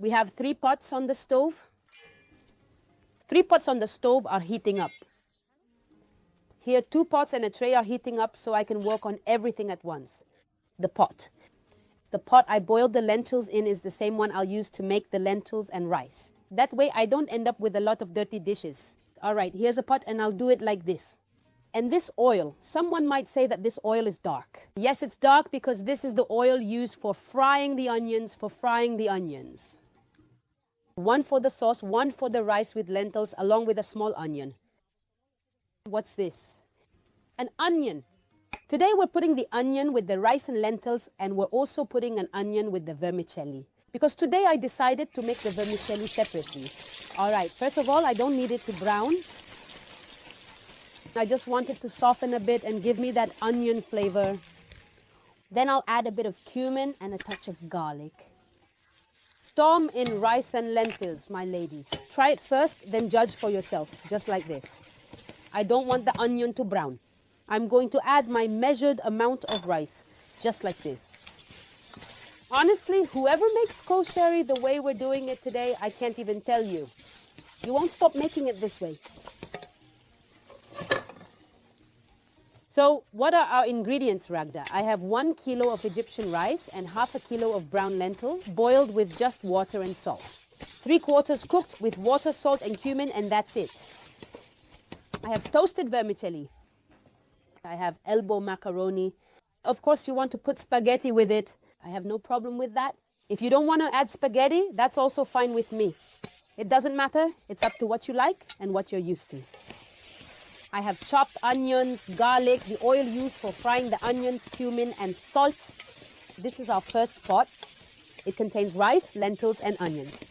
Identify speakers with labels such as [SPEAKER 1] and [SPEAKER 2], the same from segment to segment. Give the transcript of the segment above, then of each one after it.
[SPEAKER 1] We have 3 pots on the stove. 3 pots on the stove are heating up. Here, 2 pots and a tray are heating up so I can work on everything at once. The pot. The pot I boiled the lentils in is the same one I'll use to make the lentils and rice. That way I don't end up with a lot of dirty dishes. All right, here's a pot and I'll do it like this. And this oil, someone might say that this oil is dark. Yes, it's dark because this is the oil used for frying the onions, One for the sauce, one for the rice with lentils, along with a small onion. What's this? An onion. Today we're putting the onion with the rice and lentils, and we're also putting an onion with the vermicelli. Because today I decided to make the vermicelli separately. All right, first of all, I don't need it to brown. I just want it to soften a bit and give me that onion flavor. Then I'll add a bit of cumin and a touch of garlic. Storm in rice and lentils, my lady. Try it first, then judge for yourself, just like this. I don't want the onion to brown. I'm going to add my measured amount of rice, just like this. Honestly, whoever makes koshari the way we're doing it today, I can't even tell you. You won't stop making it this way. So what are our ingredients, Ragda? I have 1 kilo of Egyptian rice and half a kilo of brown lentils, boiled with just water and salt. 3/4 cooked with water, salt and cumin, and that's it. I have toasted vermicelli. I have elbow macaroni. Of course, you want to put spaghetti with it. I have no problem with that. If you don't want to add spaghetti, that's also fine with me. It doesn't matter. It's up to what you like and what you're used to. I have chopped onions, garlic, the oil used for frying the onions, cumin, and salt. This is our first pot. It contains rice, lentils, and onions.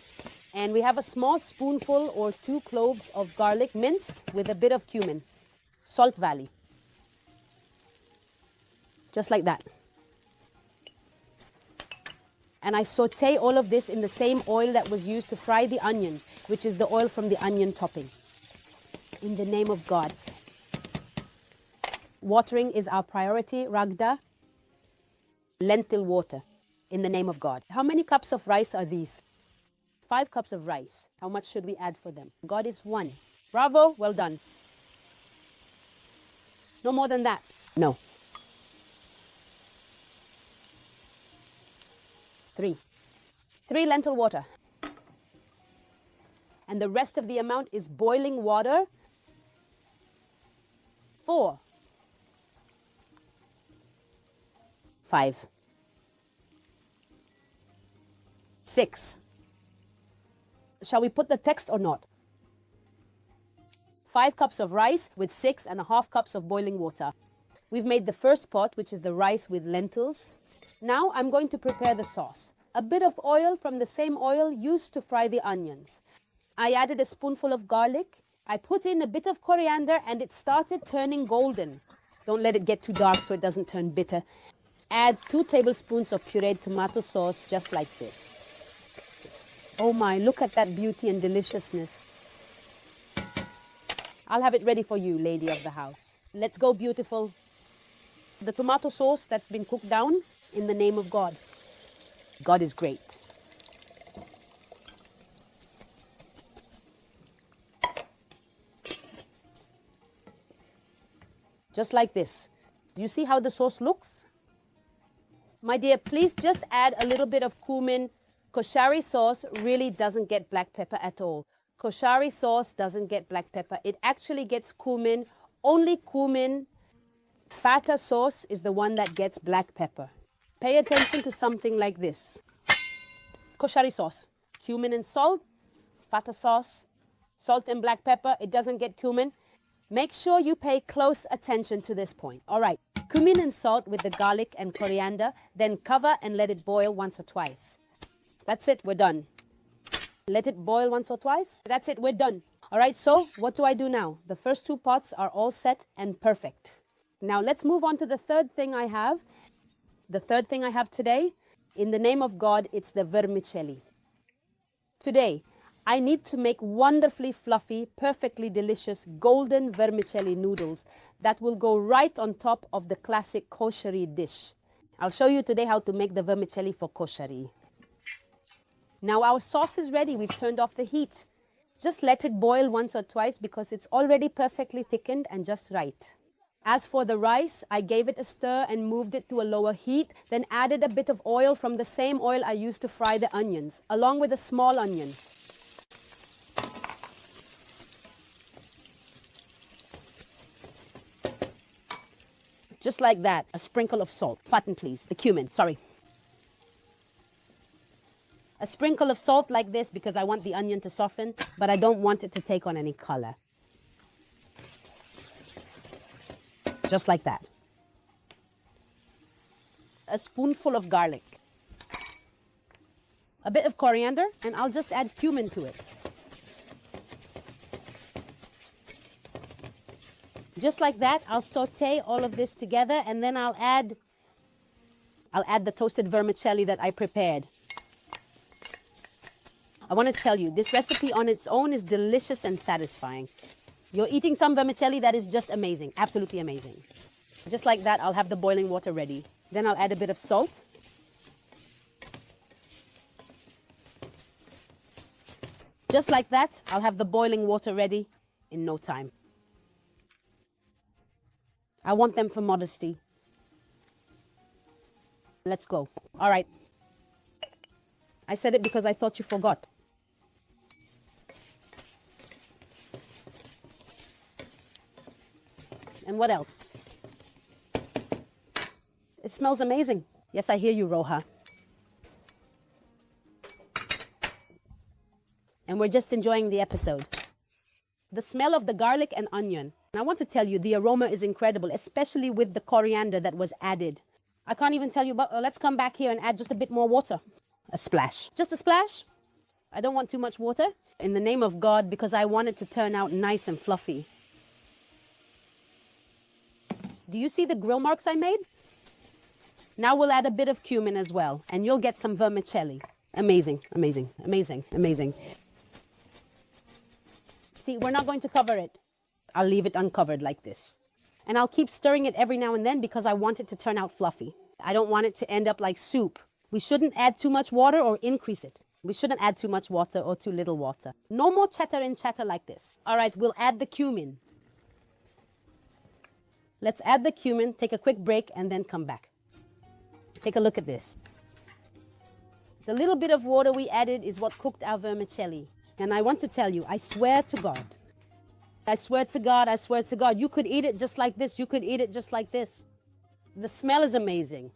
[SPEAKER 1] And we have a small spoonful or 2 cloves of garlic minced with a bit of cumin. Salt Valley. Just like that. And I saute all of this in the same oil that was used to fry the onions, which is the oil from the onion topping. In the name of God. Watering is our priority, Ragda. Lentil water, in the name of God. How many cups of rice are these? 5 cups of rice. How much should we add for them? God is one. Bravo, well done. No more than that? No. 3. 3 lentil water. And the rest of the amount is boiling water. 4. 5. 6. Shall we put the text or not? 5 cups of rice with 6.5 cups of boiling water. We've made the first pot, which is the rice with lentils. Now I'm going to prepare the sauce. A bit of oil from the same oil used to fry the onions. I added a spoonful of garlic. I put in a bit of coriander and it started turning golden. Don't let it get too dark so it doesn't turn bitter. Add 2 tablespoons of pureed tomato sauce, just like this. Oh my, look at that beauty and deliciousness. I'll have it ready for you, lady of the house. Let's go, beautiful. The tomato sauce that's been cooked down, in the name of God. God is great. Just like this. Do you see how the sauce looks? My dear, please just add a little bit of cumin. Koshari sauce really doesn't get black pepper at all. Koshari sauce doesn't get black pepper. It actually gets cumin. Only cumin. Fata sauce is the one that gets black pepper. Pay attention to something like this. Koshari sauce, cumin and salt. Fata sauce, salt and black pepper. It doesn't get cumin. Make sure you pay close attention to this point. All right, cumin and salt with the garlic and coriander, then cover and let it boil once or twice. That's it, we're done. Let it boil once or twice. That's it, we're done. All right, so what do I do now? The first 2 pots are all set and perfect. Now let's move on to the third thing I have. The third thing I have today, in the name of God, it's the vermicelli. Today, I need to make wonderfully fluffy, perfectly delicious golden vermicelli noodles that will go right on top of the classic koshari dish. I'll show you today how to make the vermicelli for koshari. Now our sauce is ready. We've turned off the heat. Just let it boil once or twice because it's already perfectly thickened and just right. As for the rice, I gave it a stir and moved it to a lower heat, then added a bit of oil from the same oil I used to fry the onions, along with a small onion. Just like that, a sprinkle of salt. Button, please, the cumin, sorry. A sprinkle of salt like this because I want the onion to soften, but I don't want it to take on any color. Just like that. A spoonful of garlic. A bit of coriander, and I'll just add cumin to it. Just like that, I'll saute all of this together, and then I'll add the toasted vermicelli that I prepared. I want to tell you, this recipe on its own is delicious and satisfying. You're eating some vermicelli that is just amazing, absolutely amazing. Just like that, I'll have the boiling water ready. Then I'll add a bit of salt. Just like that, I'll have the boiling water ready in no time. I want them for modesty. Let's go. All right. I said it because I thought you forgot. And what else? It smells amazing. Yes, I hear you, Roha. And we're just enjoying the episode. The smell of the garlic and onion. And I want to tell you, the aroma is incredible, especially with the coriander that was added. I can't even tell you, but let's come back here and add just a bit more water. A splash. Just a splash. I don't want too much water. In the name of God, because I want it to turn out nice and fluffy. Do you see the grill marks I made? Now we'll add a bit of cumin as well, and you'll get some vermicelli. Amazing, amazing, amazing, amazing. See, we're not going to cover it. I'll leave it uncovered like this. And I'll keep stirring it every now and then because I want it to turn out fluffy. I don't want it to end up like soup. We shouldn't add too much water or increase it. We shouldn't add too much water or too little water. No more chatter and chatter like this. All right, we'll add the cumin. Let's add the cumin, take a quick break, and then come back. Take a look at this. The little bit of water we added is what cooked our vermicelli. And I want to tell you, I swear to God, I swear to God, I swear to God, you could eat it just like this. You could eat it just like this. The smell is amazing.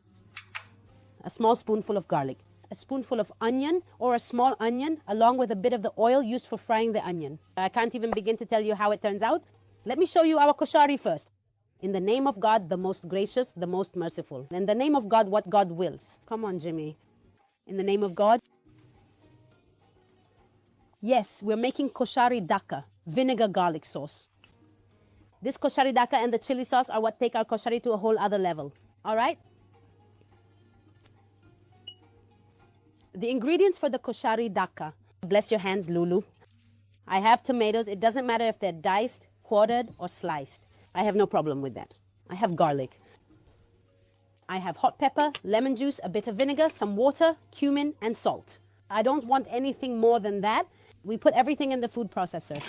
[SPEAKER 1] A small spoonful of garlic, a spoonful of onion or a small onion, along with a bit of the oil used for frying the onion. I can't even begin to tell you how it turns out. Let me show you our koshari first. In the name of God, the most gracious, the most merciful. In the name of God, what God wills. Come on, Jimmy. In the name of God. Yes, we're making koshari daka, vinegar garlic sauce. This koshari daka and the chili sauce are what take our koshari to a whole other level. All right? The ingredients for the koshari daka. Bless your hands, Lulu. I have tomatoes. It doesn't matter if they're diced, quartered, or sliced. I have no problem with that. I have garlic. I have hot pepper, lemon juice, a bit of vinegar, some water, cumin, and salt. I don't want anything more than that. We put everything in the food processor.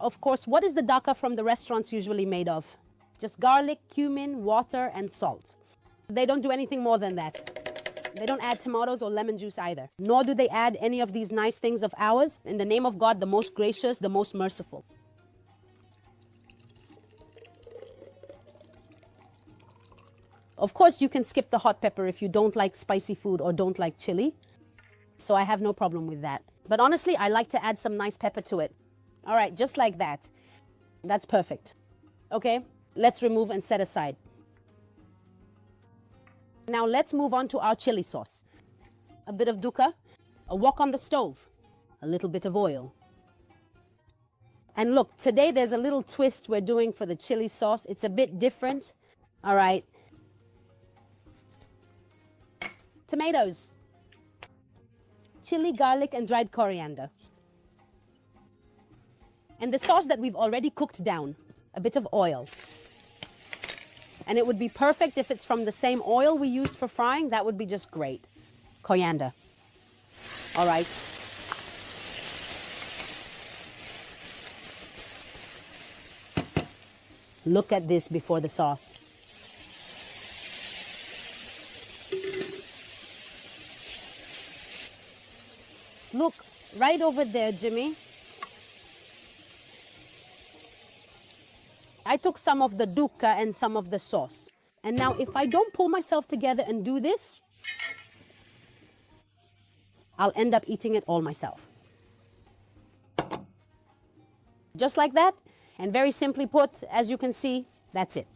[SPEAKER 1] Of course, what is the daka from the restaurants usually made of? Just garlic, cumin, water, and salt. They don't do anything more than that. They don't add tomatoes or lemon juice either. Nor do they add any of these nice things of ours. In the name of God, the most gracious, the most merciful. Of course, you can skip the hot pepper if you don't like spicy food or don't like chili. So I have no problem with that. But honestly, I like to add some nice pepper to it. All right, just like that. That's perfect. Okay, let's remove and set aside. Now let's move on to our chili sauce. A bit of dukkha, a wok on the stove, a little bit of oil. And look, today there's a little twist we're doing for the chili sauce. It's a bit different. All right. Tomatoes, chili, garlic, and dried coriander. and the sauce that we've already cooked down, a bit of oil. And it would be perfect if it's from the same oil we used for frying. That would be just great. Coriander. All right. Look at this before the sauce. Look, right over there, Jimmy. I took some of the dukkha and some of the sauce. And now if I don't pull myself together and do this, I'll end up eating it all myself. Just like that, and very simply put, as you can see, that's it.